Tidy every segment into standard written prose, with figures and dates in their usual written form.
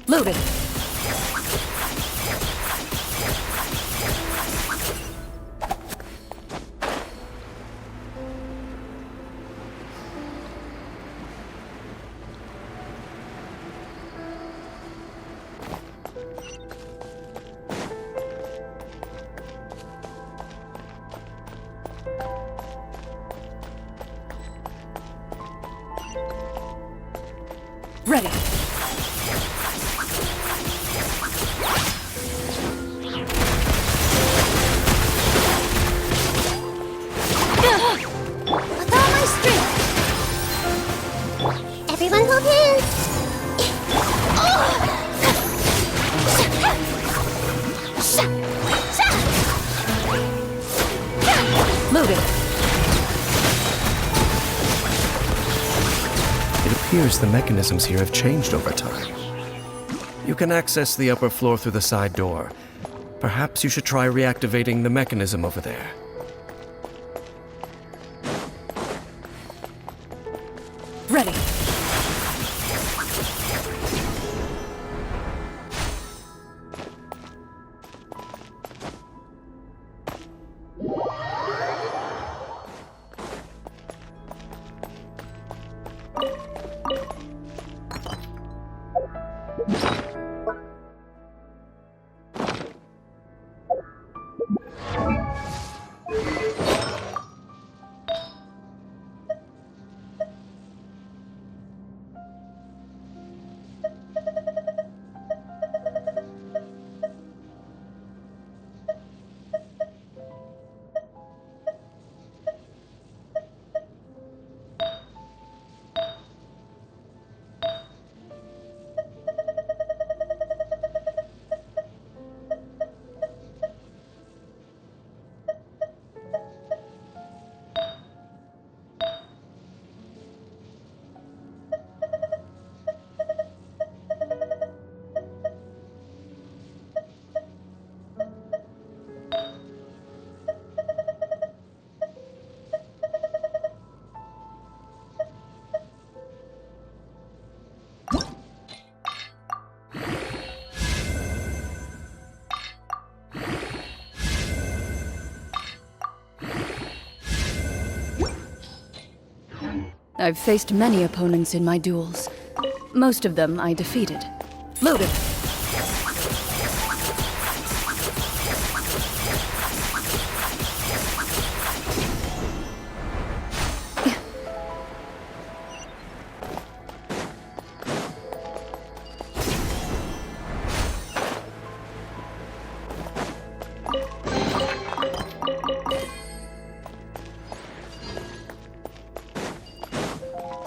Loaded. Ready. With all my strength. Everyone hold hands. Loaded. It appears the mechanisms here have changed over time. You can access the upper floor through the side door. Perhaps you should try reactivating the mechanism over there. Ready. I've faced many opponents in my duels. Most of them I defeated. Loaded.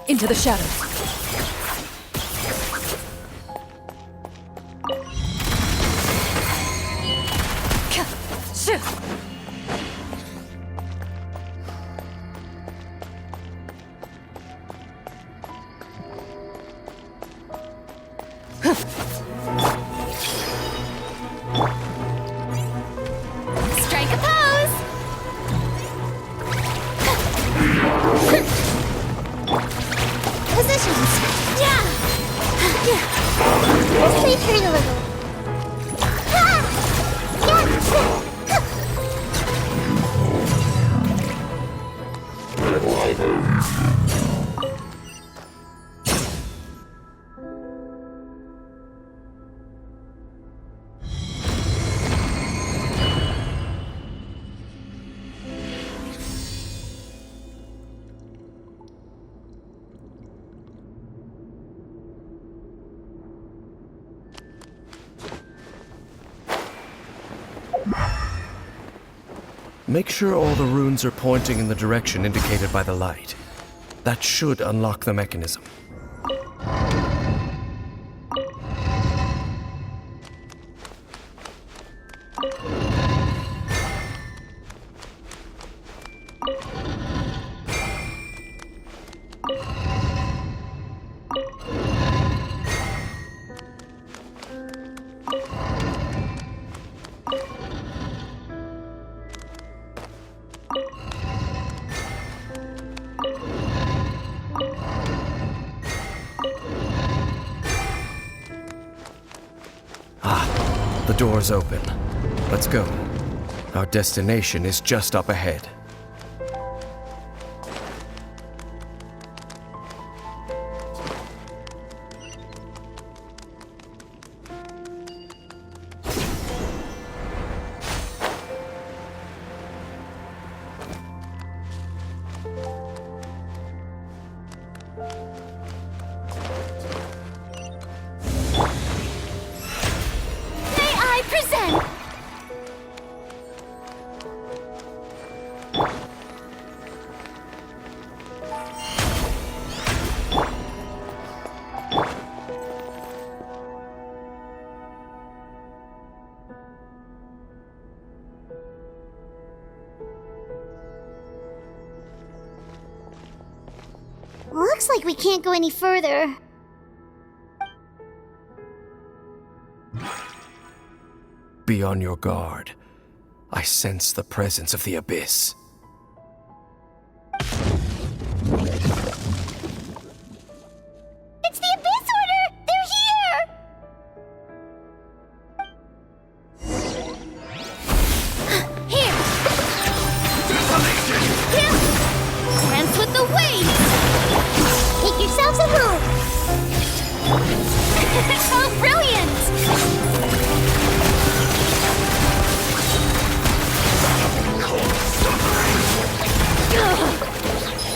Into the shadows. Strike a pose. Positions. Yeah. Let's return a little. Make sure all the runes are pointing in the direction indicated by the light. That should unlock the mechanism. The door's open. Let's go. Our destination is just up ahead. May I present? Looks like we can't go any further. Be on your guard. I sense the presence of the Abyss. It's the Abyss Order! They're here! Here! Here! Dance with the waves! Make yourselves at home! Oh, brilliant!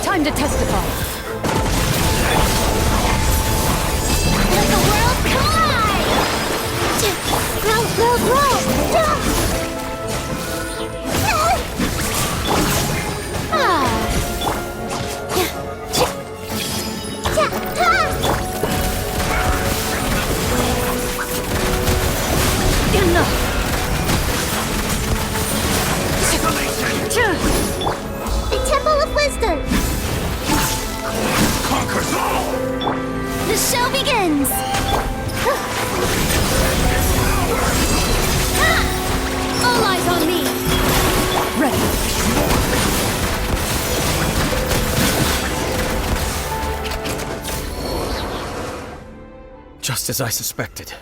Time to testify. Let the world collide! Grow, grow, grow! The Temple of Wisdom! Conquers all! The show begins! All eyes on me! Ready. Just as I suspected.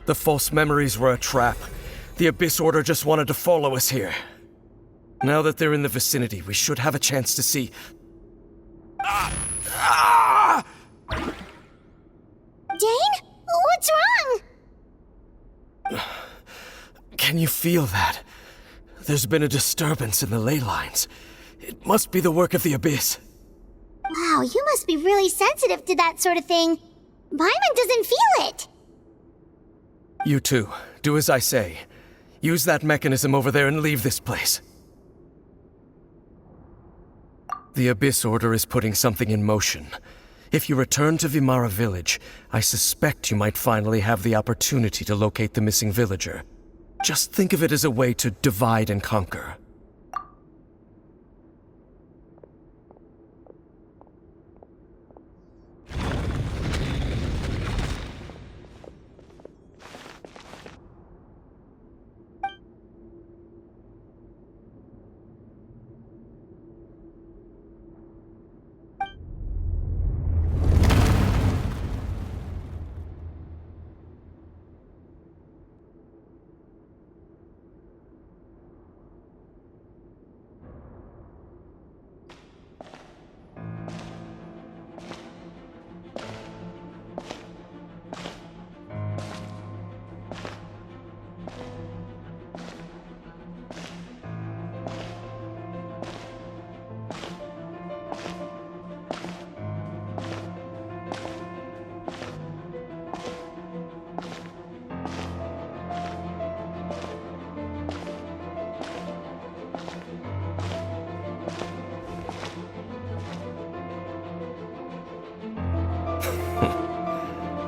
The false memories were a trap. The Abyss Order just wanted to follow us here. Now that they're in the vicinity, we should have a chance to see... Dane? What's wrong? Can you feel that? There's been a disturbance in the ley lines. It must be the work of the Abyss. Wow, you must be really sensitive to that sort of thing. Paimon doesn't feel it. You too. Do as I say. Use that mechanism over there and leave this place. The Abyss Order is putting something in motion. If you return to Vimara Village, I suspect you might finally have the opportunity to locate the missing villager. Just think of it as a way to divide and conquer.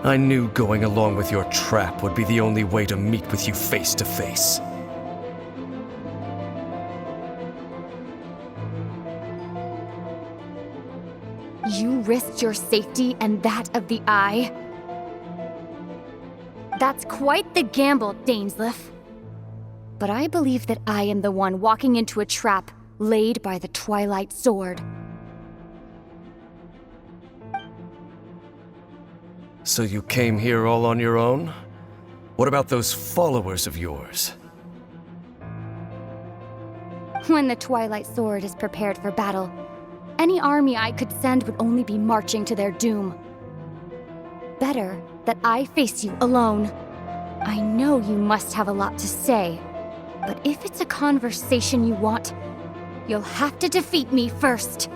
I knew going along with your trap would be the only way to meet with you face to face. You risked your safety and that of the Eye? That's quite the gamble, Dainsleif. But I believe that I am the one walking into a trap laid by the Twilight Sword. So you came here all on your own? What about those followers of yours? When the Twilight Sword is prepared for battle, any army I could send would only be marching to their doom. Better that I face you alone. I know you must have a lot to say, but if it's a conversation you want, you'll have to defeat me first.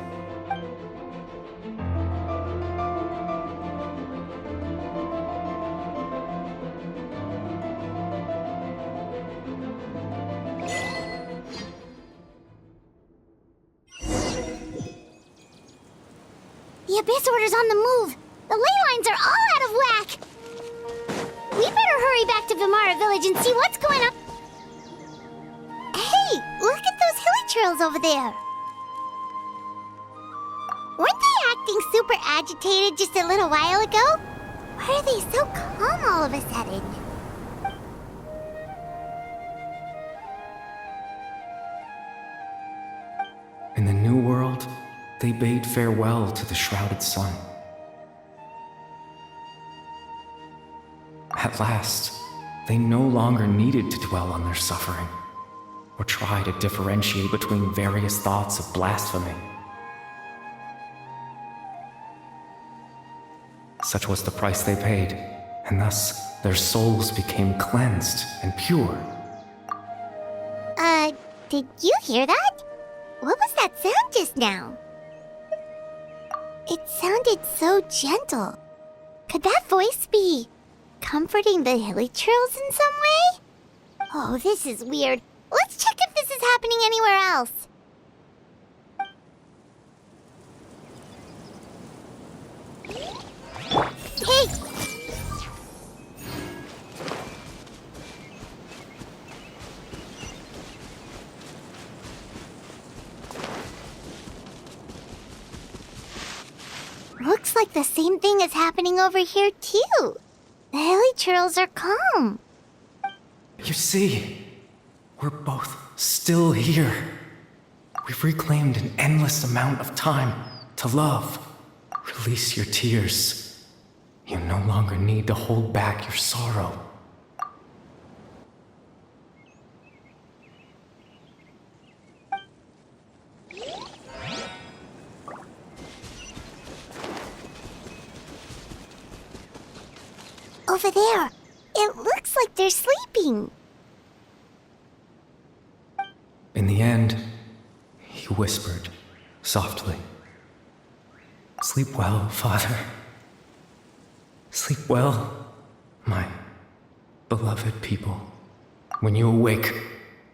The Abyss Order's on the move. The ley lines are all out of whack. We better hurry back to Vimara Village and see what's going on. Hey, look at those hilly trails over there. Weren't they acting super agitated just a little while ago? Why are they so calm all of a sudden? In the New World, they bade farewell to the shrouded sun. At last, they no longer needed to dwell on their suffering, or try to differentiate between various thoughts of blasphemy. Such was the price they paid, and thus their souls became cleansed and pure. Did you hear that? What was that sound just now? It sounded so gentle. Could that voice be comforting the hilly trails in some way? Oh, this is weird. Let's check if this is happening anywhere else. Hey! Looks like the same thing is happening over here, too. The hilly trails are calm. You see, we're both still here. We've reclaimed an endless amount of time to love. Release your tears. You no longer need to hold back your sorrow. Over there. It looks like they're sleeping. In the end, he whispered softly, "Sleep well, Father. Sleep well, my beloved people. When you awake,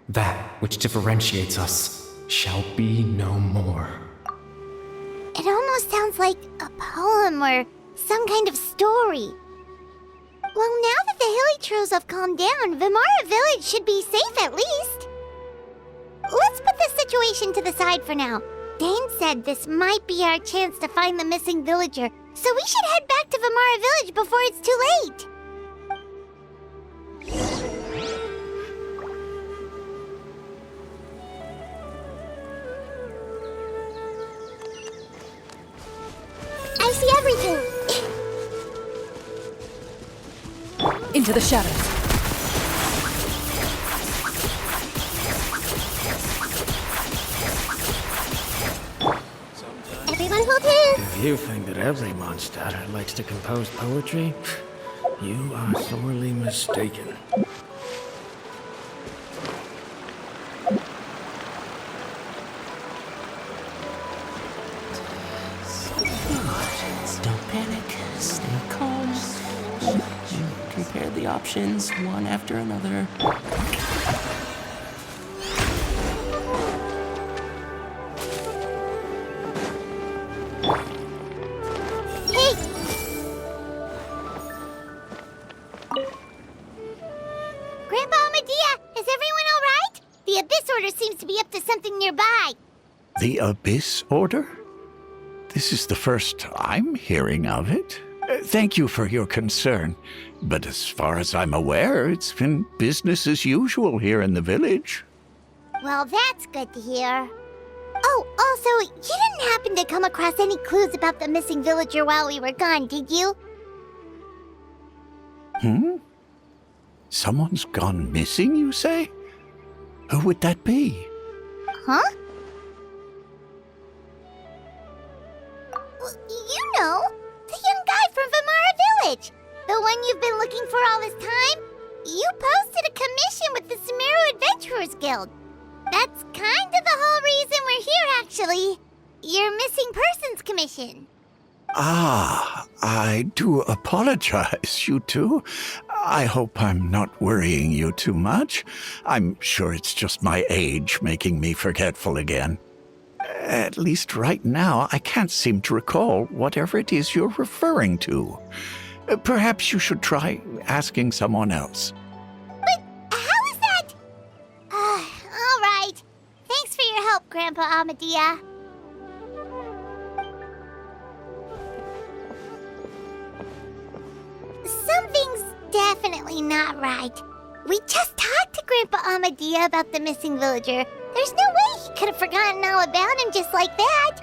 that which differentiates us shall be no more." It almost sounds like a poem or some kind of story. Well, now that the hilly trails have calmed down, Vimara Village should be safe at least. Let's put this situation to the side for now. Dane said this might be our chance to find the missing villager, so we should head back to Vimara Village before it's too late. I see everything. Into the shadows. Everyone hold hands. If you think that every monster likes to compose poetry, you are sorely mistaken. Don't panic. Stay calm. Compare the options one after another. Hey! Grandpa Medea, is everyone all right? The Abyss Order seems to be up to something nearby. The Abyss Order? This is the first I'm hearing of it. Thank you for your concern, but as far as I'm aware, it's been business as usual here in the village. Well, that's good to hear. Oh, also, you didn't happen to come across any clues about the missing villager while we were gone, did you? Someone's gone missing, you say? Who would that be? Huh? Well, you know, the young guy from Vimara Village. The one you've been looking for all this time. You posted a commission with the Sumeru Adventurers Guild. That's kind of the whole reason we're here, actually. Your missing persons commission. Ah, I do apologize, you two. I hope I'm not worrying you too much. I'm sure it's just my age making me forgetful again. At least right now, I can't seem to recall whatever it is you're referring to. Perhaps you should try asking someone else. But how is that? All right. Thanks for your help, Grandpa Amadia. Something's definitely not right. We just talked to Grandpa Amadia about the missing villager. There's no way he could have forgotten all about him just like that.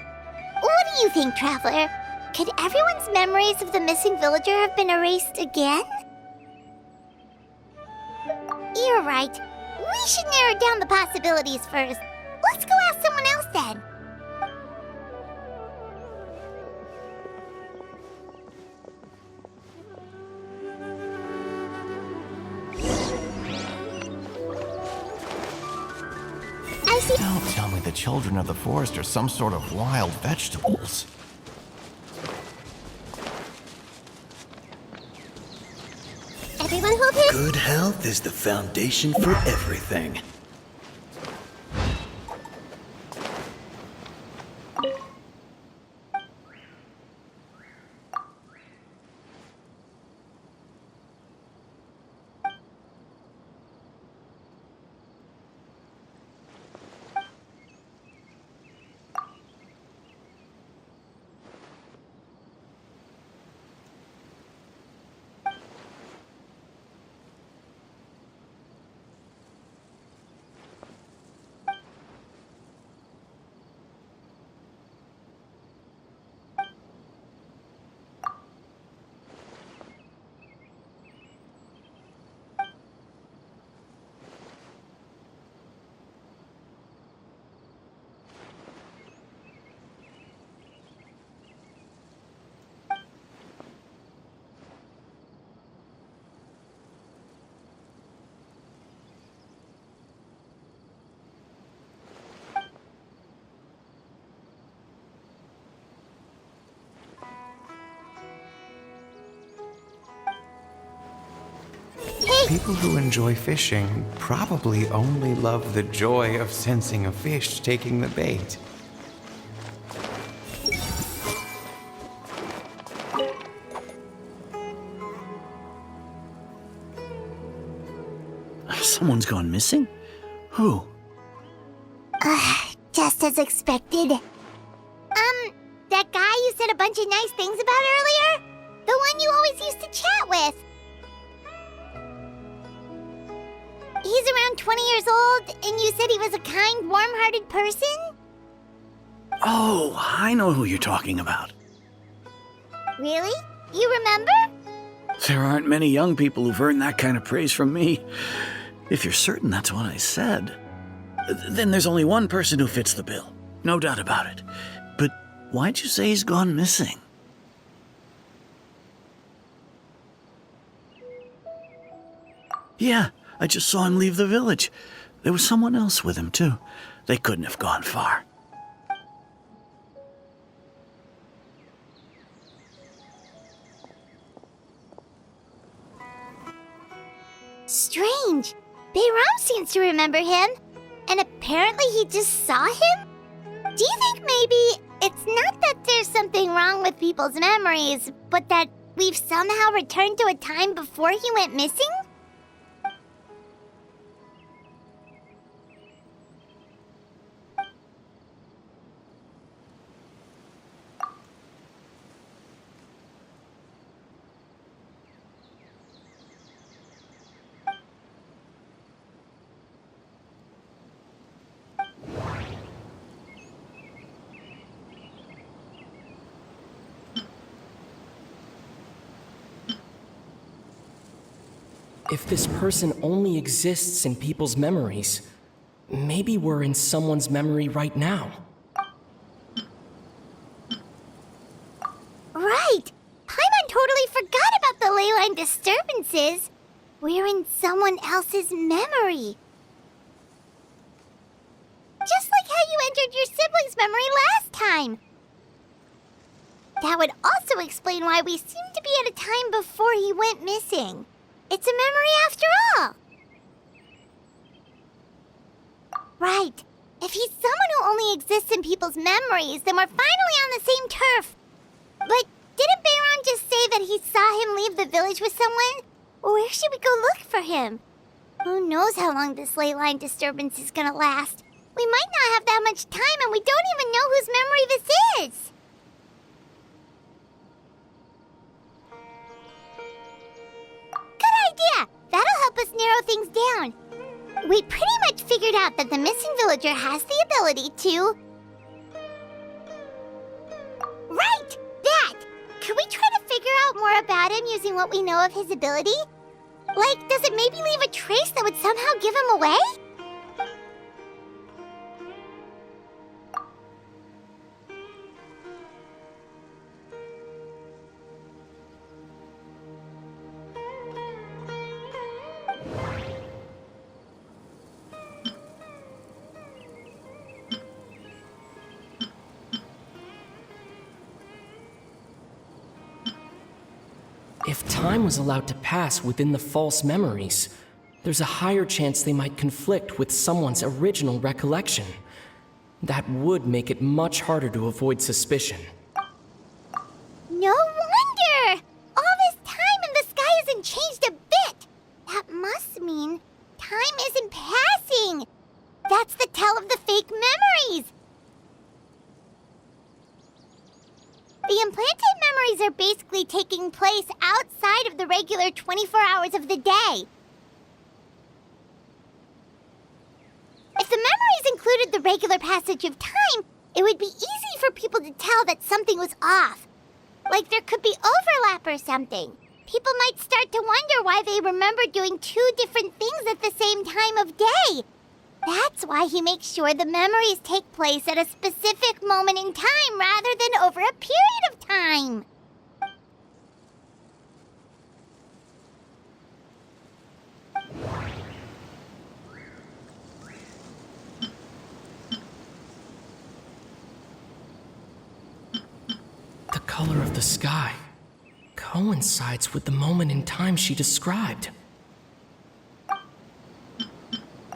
What do you think, Traveler? Could everyone's memories of the missing villager have been erased again? You're right. We should narrow down the possibilities first. Let's go ask someone else then. I see. Don't tell me the children of the forest are some sort of wild vegetables. Everyone hold him. Good health is the foundation for everything. People who enjoy fishing probably only love the joy of sensing a fish taking the bait. Someone's gone missing? Who? Just as expected. That guy you said a bunch of nice things about earlier? The one you always used to chat with. He's around 20 years old, and you said he was a kind, warm-hearted person? Oh, I know who you're talking about. Really? You remember? There aren't many young people who've earned that kind of praise from me. If you're certain that's what I said, then there's only one person who fits the bill. No doubt about it. But why'd you say he's gone missing? Yeah, I just saw him leave the village. There was someone else with him, too. They couldn't have gone far. Strange. Bayram seems to remember him, and apparently he just saw him? Do you think maybe it's not that there's something wrong with people's memories, but that we've somehow returned to a time before he went missing? If this person only exists in people's memories, maybe we're in someone's memory right now. Right! Paimon totally forgot about the ley line disturbances. We're in someone else's memory. Just like how you entered your sibling's memory last time. That would also explain why we seem to be at a time before he went missing. It's a memory after all. Right. If he's someone who only exists in people's memories, then we're finally on the same turf. But didn't Bayron just say that he saw him leave the village with someone? Where should we go look for him? Who knows how long this ley line disturbance is gonna last? We might not have that much time, and we don't even know whose memory this is. Good idea! That'll help us narrow things down. We pretty much figured out that the missing villager has the ability to... Right! That! Could we try to figure out more about him using what we know of his ability? Like, does it maybe leave a trace that would somehow give him away? If time was allowed to pass within the false memories, there's a higher chance they might conflict with someone's original recollection. That would make it much harder to avoid suspicion. No wonder! All this time and the sky hasn't changed a bit! That must mean time isn't passing! That's the tell of the fake memories! The implanted memories are basically taking place outside of the regular 24 hours of the day. If the memories included the regular passage of time, it would be easy for people to tell that something was off. Like there could be overlap or something. People might start to wonder why they remember doing two different things at the same time of day. That's why he makes sure the memories take place at a specific moment in time rather than over a period of time. The color of the sky coincides with the moment in time she described.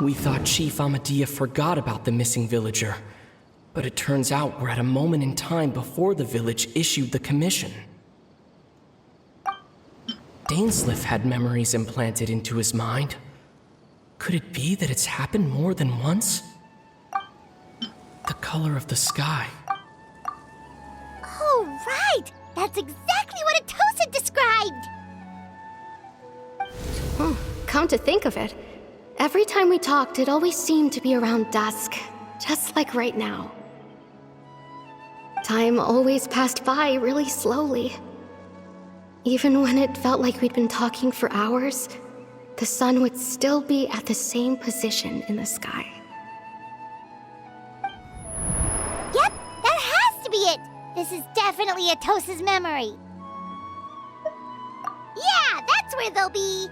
We thought Chief Amadea forgot about the missing villager, but it turns out we're at a moment in time before the village issued the commission. Dainsleif had memories implanted into his mind. Could it be that it's happened more than once? The color of the sky. Oh, right! That's exactly what Atosa described! Come to think of it, every time we talked, it always seemed to be around dusk, just like right now. Time always passed by really slowly. Even when it felt like we'd been talking for hours, the sun would still be at the same position in the sky. Yep, that has to be it! This is definitely Atosa's memory. Yeah, that's where they'll be!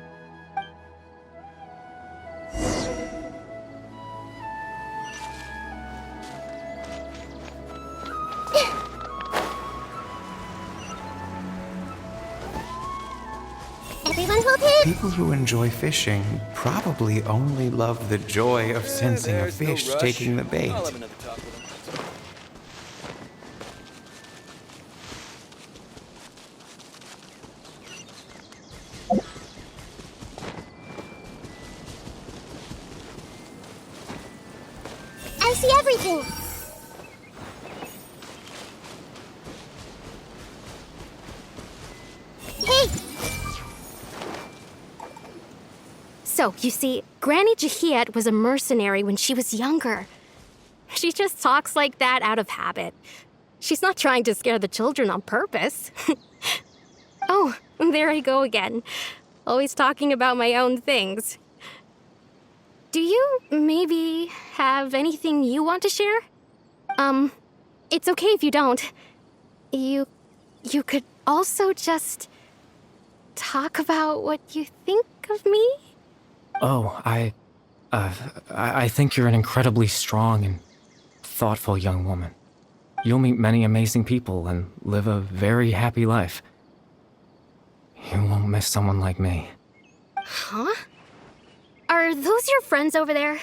Everyone hold it! People who enjoy fishing probably only love the joy of sensing a fish taking the bait. I see everything! Hey! So, you see, Granny Jahiet was a mercenary when she was younger. She just talks like that out of habit. She's not trying to scare the children on purpose. Oh, there I go again. always talking about my own things. Do you maybe have anything you want to share? It's okay if you don't. You could also just talk about what you think of me? Oh, I think you're an incredibly strong and thoughtful young woman. You'll meet many amazing people and live a very happy life. You won't miss someone like me. Huh? Are those your friends over there?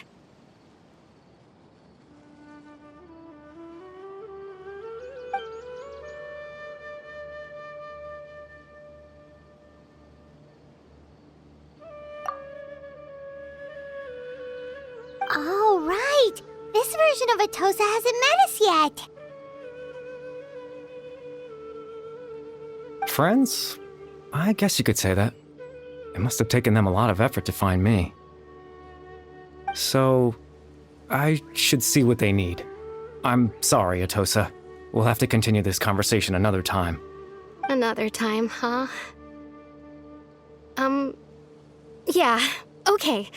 Oh, right! This version of Atosa hasn't met us yet! Friends? I guess you could say that. It must have taken them a lot of effort to find me. So, I should see what they need. I'm sorry, Atosa. We'll have to continue this conversation another time. Another time, huh? Yeah, okay.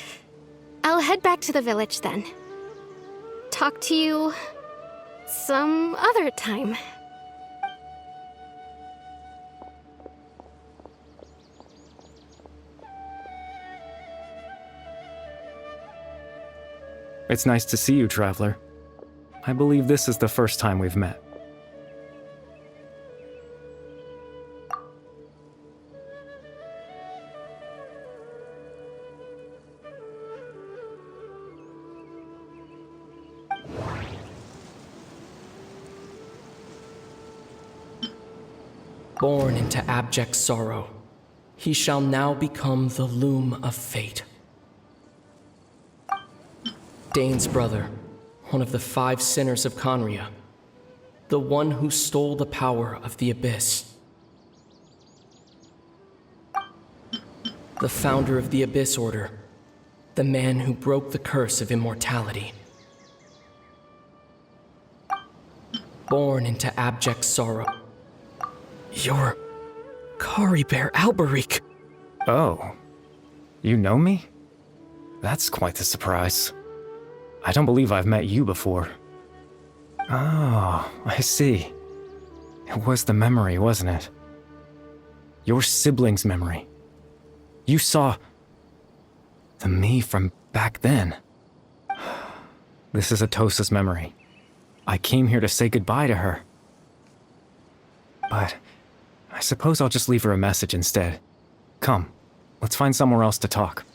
I'll head back to the village then. Talk to you some other time. It's nice to see you, Traveler. I believe this is the first time we've met. Born into abject sorrow, he shall now become the loom of fate. Dane's brother, one of the 5 sinners of Conria, the one who stole the power of the Abyss. The founder of the Abyss Order, the man who broke the curse of immortality. Born into abject sorrow. You're Kari Bear Alberic. Oh, you know me? That's quite the surprise. I don't believe I've met you before. Oh, I see. It was the memory, wasn't it? Your sibling's memory. You saw the me from back then. This is Atosa's memory. I came here to say goodbye to her. But I suppose I'll just leave her a message instead. Come, let's find somewhere else to talk.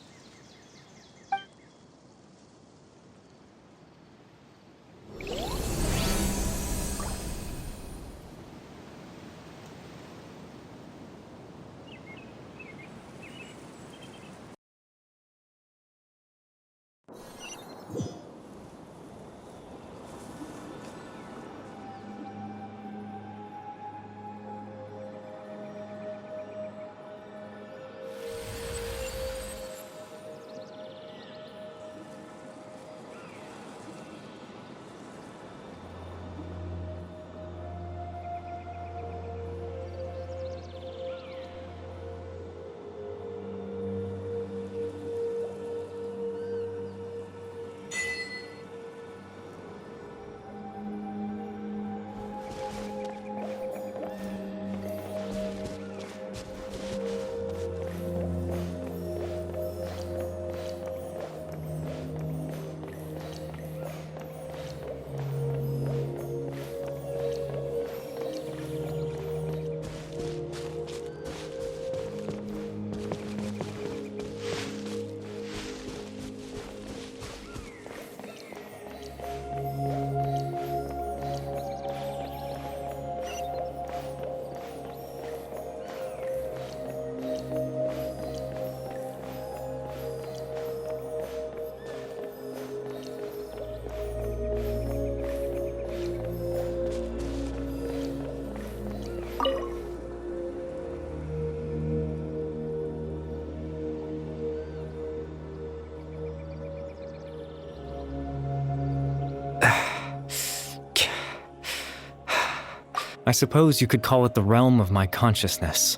I suppose you could call it the realm of my consciousness.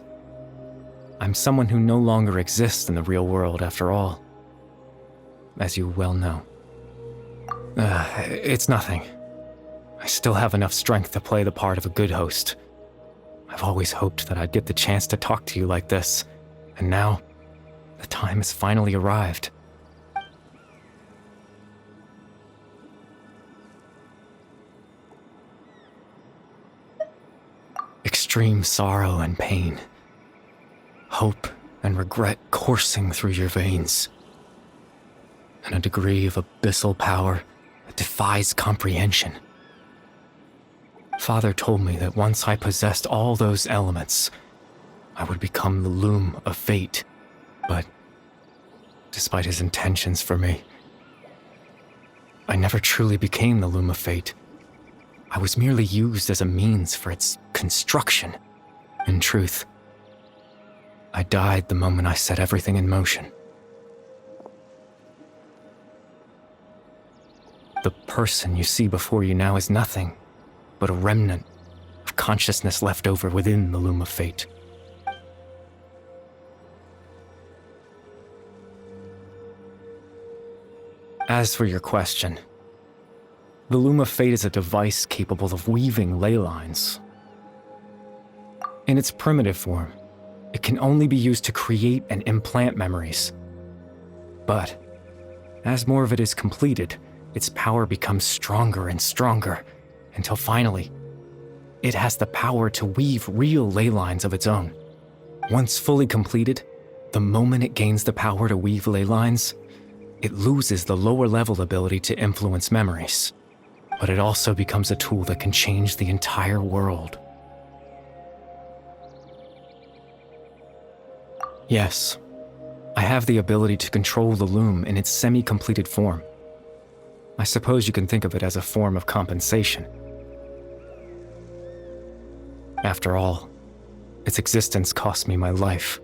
I'm someone who no longer exists in the real world after all. As you well know. It's nothing. I still have enough strength to play the part of a good host. I've always hoped that I'd get the chance to talk to you like this, and now, the time has finally arrived. Extreme sorrow and pain. Hope and regret coursing through your veins. And a degree of abyssal power that defies comprehension. Father told me that once I possessed all those elements, I would become the loom of fate. But, despite his intentions for me, I never truly became the loom of fate. I was merely used as a means for its construction. In truth, I died the moment I set everything in motion. The person you see before you now is nothing but a remnant of consciousness left over within the loom of fate. As for your question, the loom of fate is a device capable of weaving ley lines. In its primitive form, it can only be used to create and implant memories. But, as more of it is completed, its power becomes stronger and stronger, until finally, it has the power to weave real ley lines of its own. Once fully completed, the moment it gains the power to weave ley lines, it loses the lower level ability to influence memories. But it also becomes a tool that can change the entire world. Yes, I have the ability to control the loom in its semi-completed form. I suppose you can think of it as a form of compensation. After all, its existence cost me my life.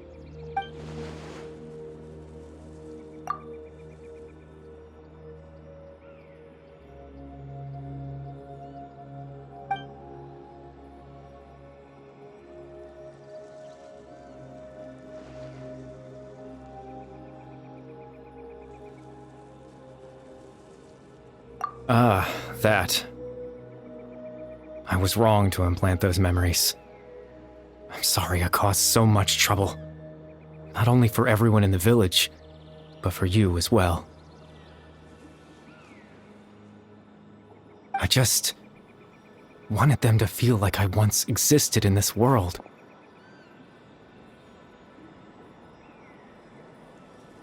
That. I was wrong to implant those memories. I'm sorry I caused so much trouble. Not only for everyone in the village, but for you as well. I just wanted them to feel like I once existed in this world.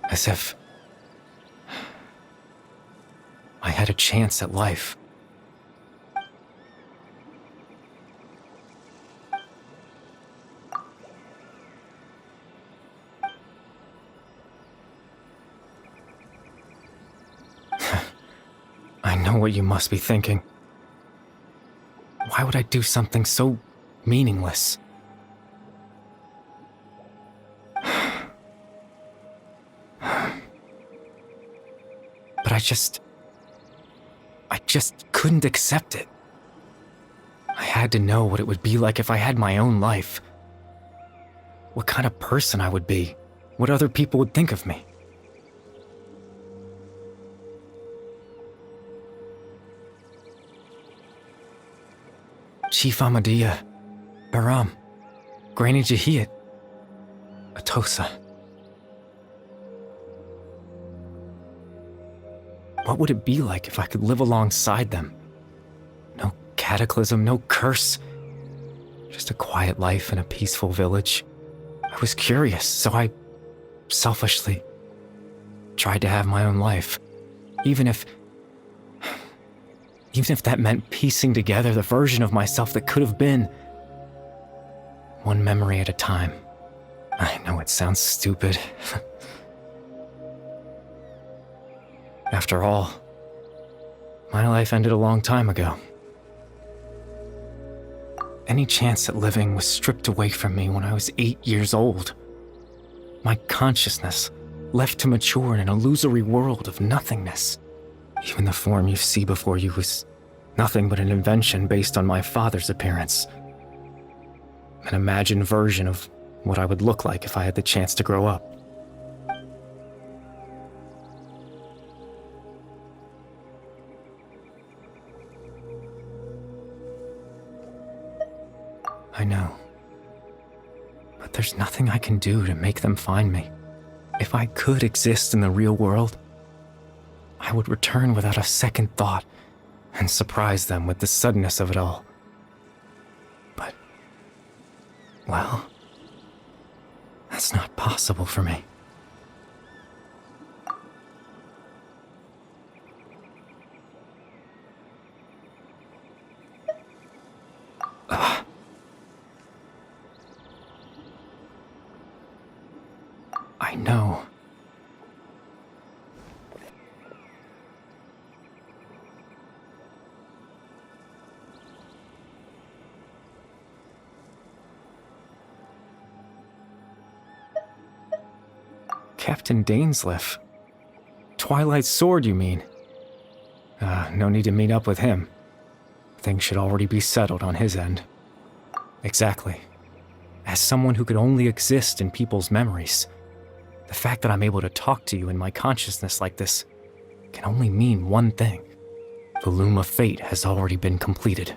As if I had a chance at life. I know what you must be thinking. Why would I do something so meaningless? But I just couldn't accept it. I had to know what it would be like if I had my own life. What kind of person I would be. What other people would think of me. Chief Ahmadiyya, Baram, Granny Jahiyat, Atosa. What would it be like if I could live alongside them? No cataclysm, no curse. Just a quiet life in a peaceful village. I was curious, so I selfishly tried to have my own life. Even if that meant piecing together the version of myself that could have been. One memory at a time. I know it sounds stupid. After all, my life ended a long time ago. Any chance at living was stripped away from me when I was 8 years old. My consciousness left to mature in an illusory world of nothingness. Even the form you see before you was nothing but an invention based on my father's appearance. An imagined version of what I would look like if I had the chance to grow up. I know. But there's nothing I can do to make them find me. If I could exist in the real world, I would return without a second thought and surprise them with the suddenness of it all. But, well, that's not possible for me. I know. Captain Dainsleif. Twilight Sword, you mean? No need to meet up with him. Things should already be settled on his end. Exactly. As someone who could only exist in people's memories, the fact that I'm able to talk to you in my consciousness like this can only mean one thing. The loom of fate has already been completed.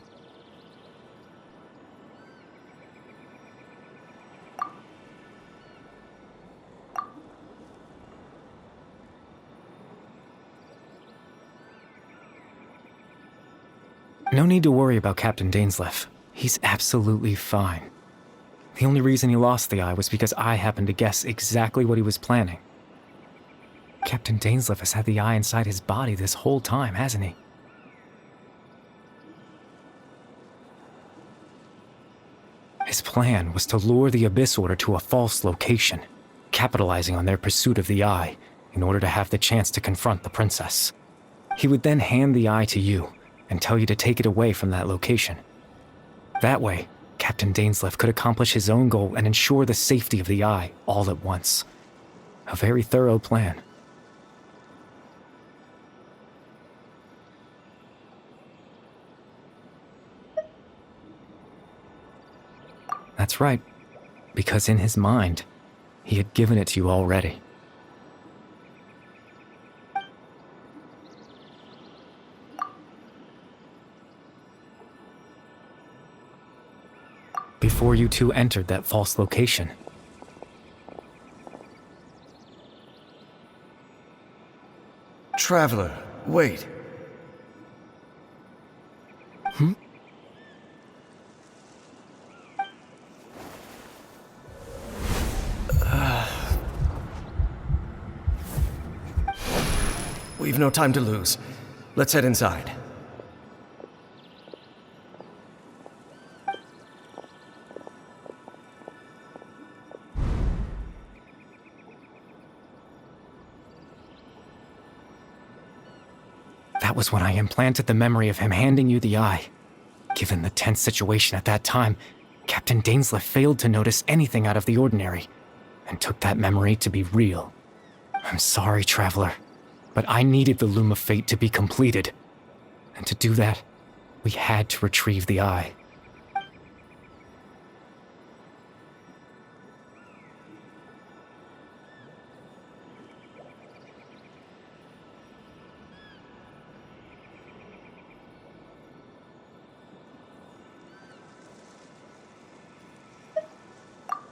No need to worry about Captain Dainsleif. He's absolutely fine. The only reason he lost the eye was because I happened to guess exactly what he was planning. Captain Dainsleif has had the eye inside his body this whole time, hasn't he? His plan was to lure the Abyss Order to a false location, capitalizing on their pursuit of the eye in order to have the chance to confront the princess. He would then hand the eye to you and tell you to take it away from that location. That way, Captain Dainsleif could accomplish his own goal and ensure the safety of the eye all at once. A very thorough plan. That's right, because in his mind, he had given it to you already. Before you two entered that false location. Traveler, wait. We've no time to lose. Let's head inside. That was when I implanted the memory of him handing you the eye. Given the tense situation at that time, Captain Dainsleif failed to notice anything out of the ordinary, and took that memory to be real. I'm sorry, Traveler, but I needed the Loom of Fate to be completed. And to do that, we had to retrieve the eye.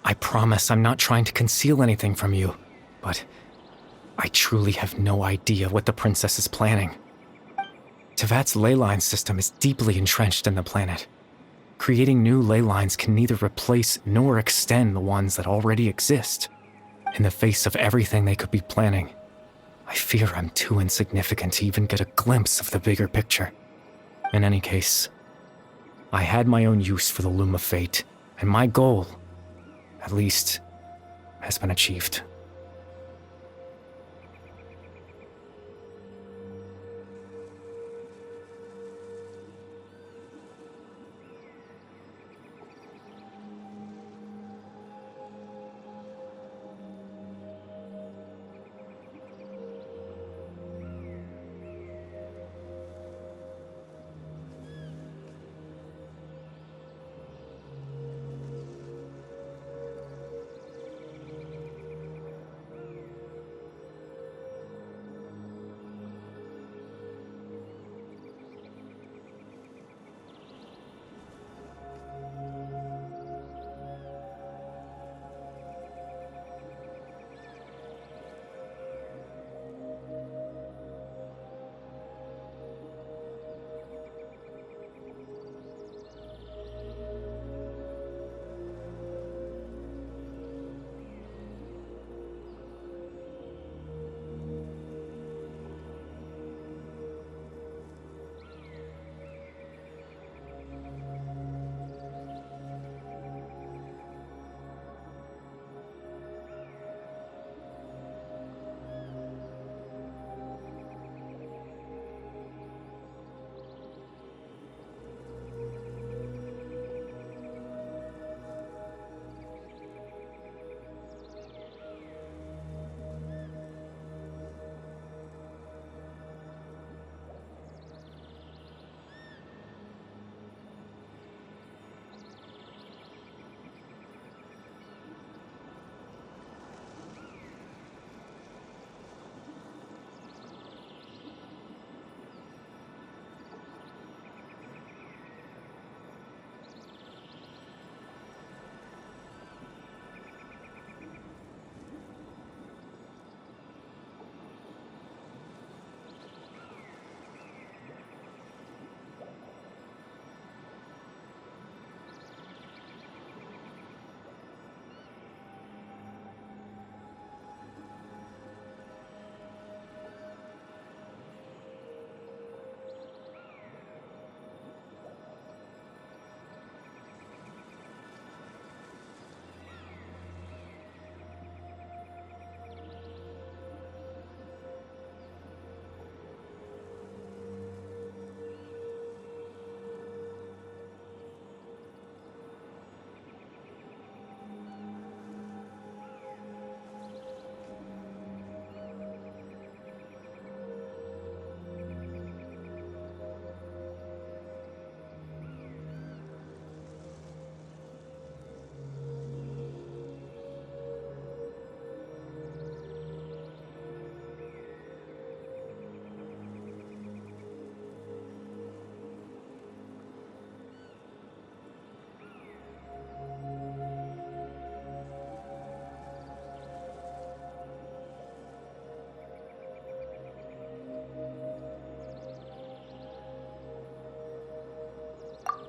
I promise I'm not trying to conceal anything from you, but I truly have no idea what the princess is planning. Tevat's ley line system is deeply entrenched in the planet. Creating new ley lines can neither replace nor extend the ones that already exist. In the face of everything they could be planning, I fear I'm too insignificant to even get a glimpse of the bigger picture. In any case, I had my own use for the Loom of Fate, and my goal, at least, has been achieved.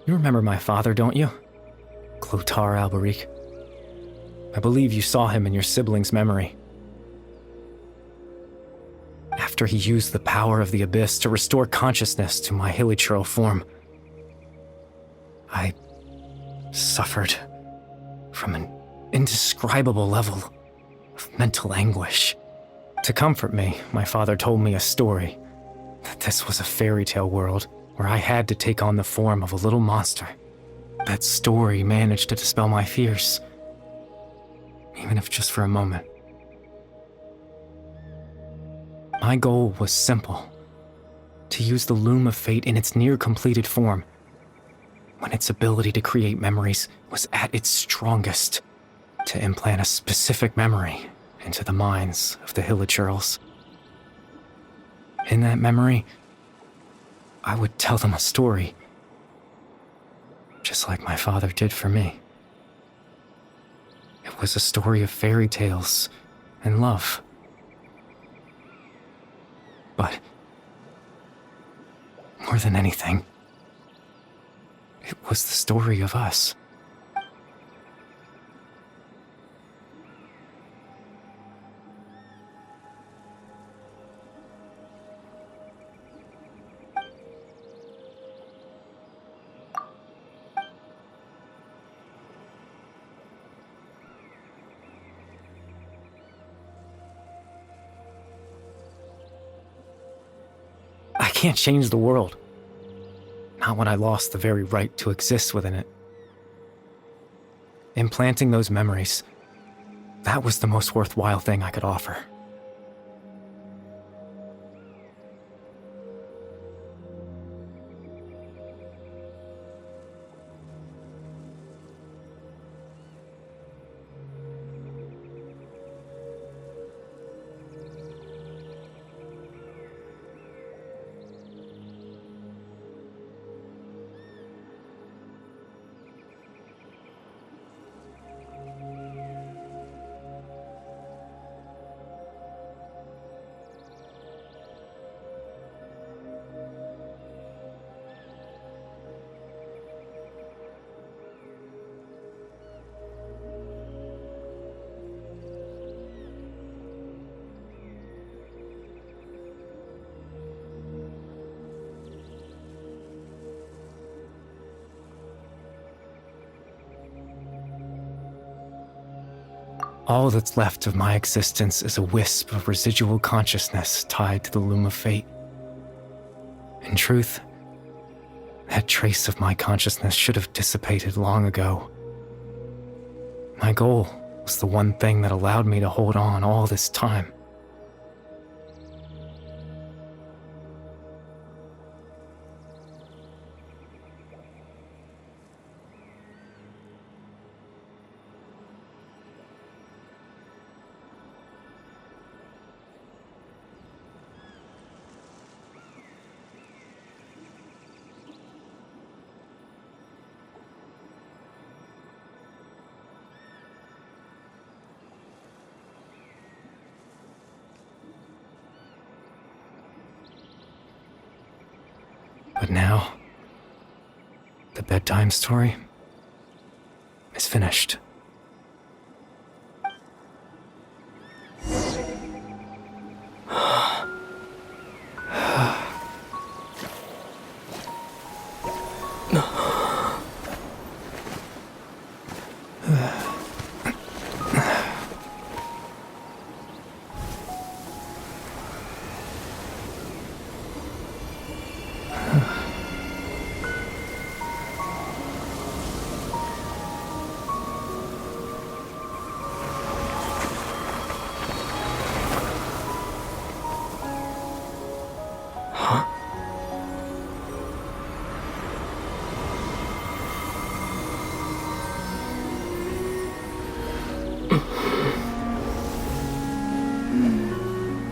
You remember my father, don't you? Clotar Alberic. I believe you saw him in your sibling's memory. After he used the power of the Abyss to restore consciousness to my hilichurl form, I suffered from an indescribable level of mental anguish. To comfort me, my father told me a story, that this was a fairy tale world where I had to take on the form of a little monster. That story managed to dispel my fears, even if just for a moment. My goal was simple: to use the Loom of Fate in its near-completed form, when its ability to create memories was at its strongest, to implant a specific memory into the minds of the hilichurls. In that memory, I would tell them a story, just like my father did for me. It was a story of fairy tales and love. But more than anything, it was the story of us. I can't change the world. Not when I lost the very right to exist within it. Implanting those memories, that was the most worthwhile thing I could offer. All that's left of my existence is a wisp of residual consciousness tied to the Loom of Fate. In truth, that trace of my consciousness should have dissipated long ago. My goal was the one thing that allowed me to hold on all this time. But now, the bedtime story is finished.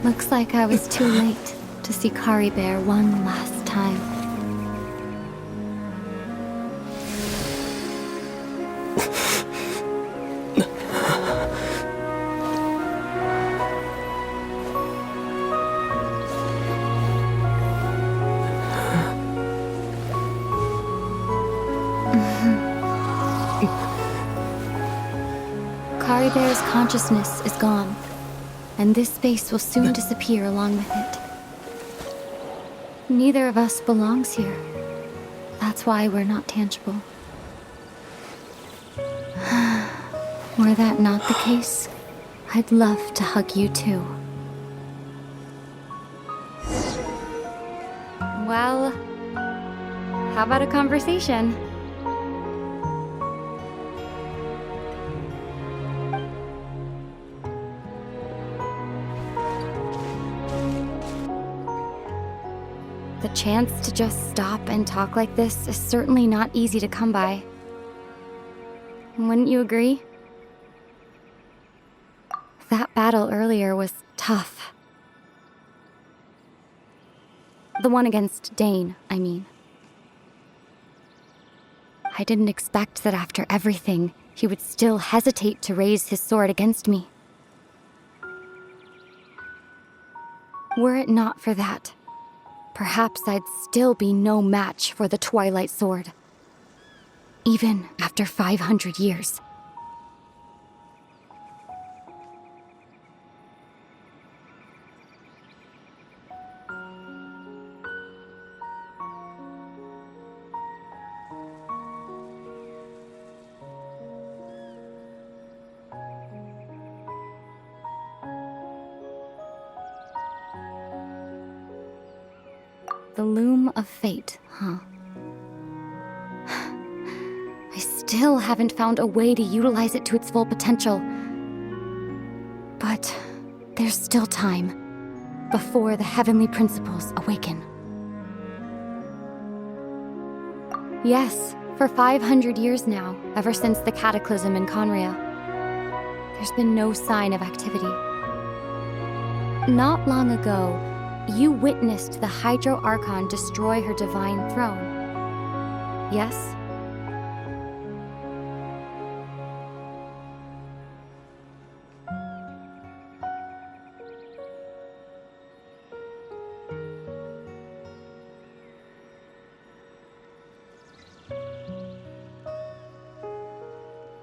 Looks like I was too late to see Kari Bear one last time. Bear's consciousness is gone, and this space will soon disappear along with it. Neither of us belongs here. That's why we're not tangible. Were that not the case, I'd love to hug you too. Well, how about a conversation? The chance to just stop and talk like this is certainly not easy to come by. Wouldn't you agree? That battle earlier was tough. The one against Dane, I mean. I didn't expect that after everything, he would still hesitate to raise his sword against me. Were it not for that, perhaps I'd still be no match for the Twilight Sword. Even after 500 years. The loom of fate, huh? I still haven't found a way to utilize it to its full potential. But there's still time before the heavenly principles awaken. Yes, for 500 years now, ever since the cataclysm in Conria, there's been no sign of activity. Not long ago, you witnessed the Hydro Archon destroy her divine throne. Yes?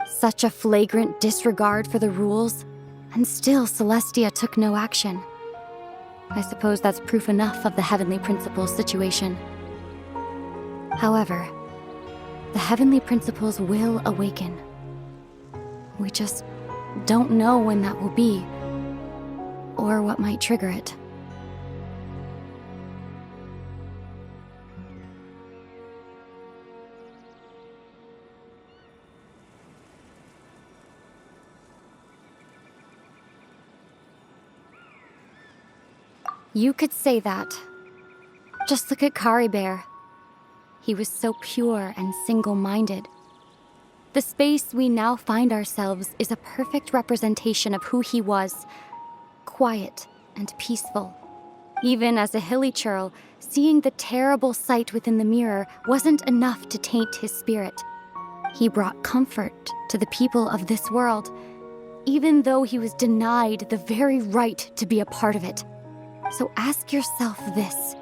Such a flagrant disregard for the rules, and still Celestia took no action. I suppose that's proof enough of the Heavenly Principles situation. However, the Heavenly Principles will awaken. We just don't know when that will be, or what might trigger it. You could say that. Just look at Kari Bear. He was so pure and single-minded. The space we now find ourselves is a perfect representation of who he was. Quiet and peaceful. Even as a hilly churl, seeing the terrible sight within the mirror wasn't enough to taint his spirit. He brought comfort to the people of this world, even though he was denied the very right to be a part of it. So ask yourself this.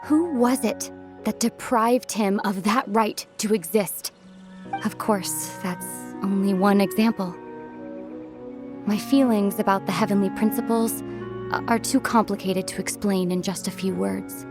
Who was it that deprived him of that right to exist? Of course, that's only one example. My feelings about the Heavenly Principles are too complicated to explain in just a few words.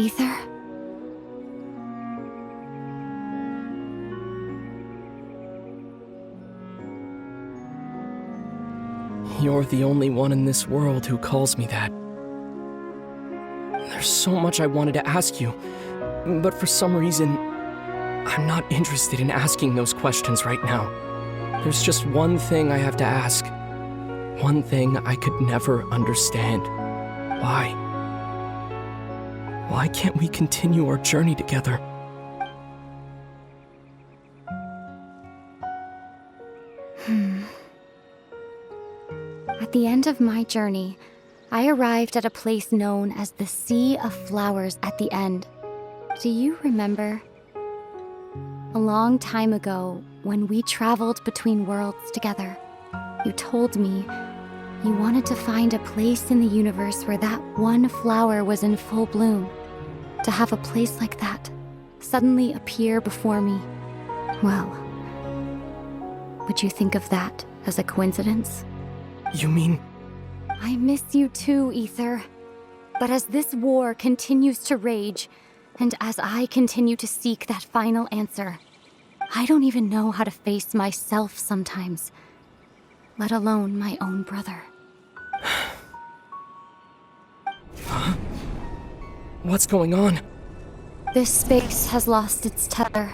Ether? You're the only one in this world who calls me that. There's so much I wanted to ask you, but for some reason, I'm not interested in asking those questions right now. There's just one thing I have to ask. One thing I could never understand. Why? Why can't we continue our journey together? At the end of my journey, I arrived at a place known as the Sea of Flowers at the end. Do you remember? A long time ago, when we traveled between worlds together, you told me you wanted to find a place in the universe where that one flower was in full bloom. To have a place like that suddenly appear before me, well, would you think of that as a coincidence? You mean... I miss you too, Ether. But as this war continues to rage, and as I continue to seek that final answer, I don't even know how to face myself sometimes, let alone my own brother. Huh? What's going on? This space has lost its tether.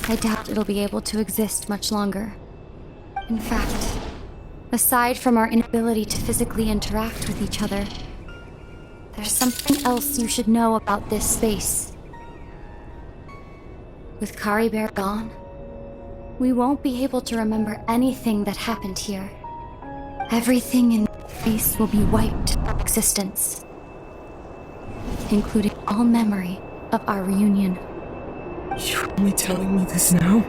I doubt it'll be able to exist much longer. In fact, aside from our inability to physically interact with each other, there's something else you should know about this space. With Kari Bear gone, we won't be able to remember anything that happened here. Everything in space will be wiped from existence, including all memory of our reunion. You're only telling me this now?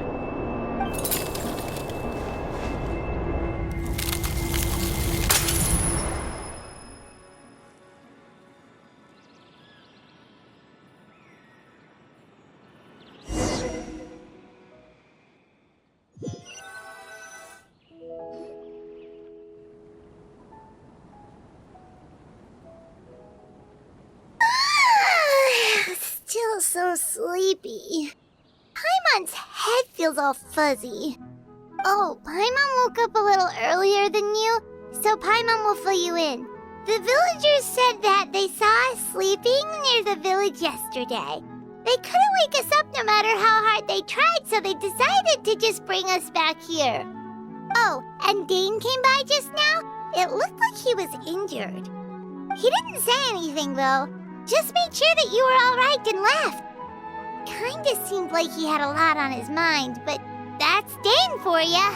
Still so sleepy. Paimon's head feels all fuzzy. Oh, Paimon woke up a little earlier than you, so Paimon will fill you in. The villagers said that they saw us sleeping near the village yesterday. They couldn't wake us up no matter how hard they tried, so they decided to just bring us back here. Oh, and Dane came by just now. It looked like he was injured. He didn't say anything, though. Just made sure that you were all right and left. Kinda seemed like he had a lot on his mind, but that's Dane for ya.